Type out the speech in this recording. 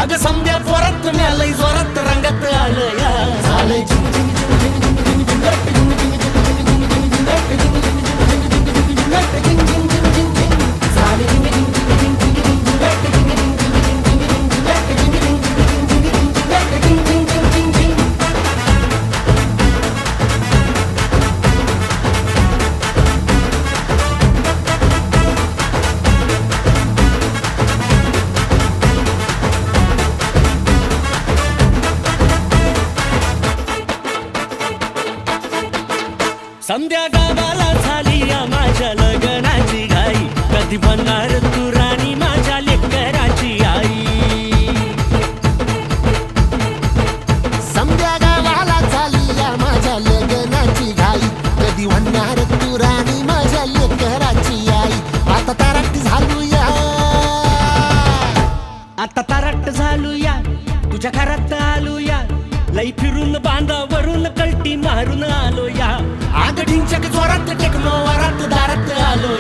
अग समद्या जोरात म्यालय जोरात रंगात आलं या झालंय समद्या गावाला झाली या माझ्या लग्नाची घाई कधी बनणार तू राणी माझ्या लेकराची आई समद्या गावाला झाली या माझ्या लग्नाची घाई कधी म्हणणार तू राणी माझ्या लेकराची आई आता ताराट झालूया आता ताराट झालूया तुझ्या घरात आलूया लई फिरून बांधावरून कलटी मारून आलो या आग ढिंचक जोरात टेकलो वरात दारात आलो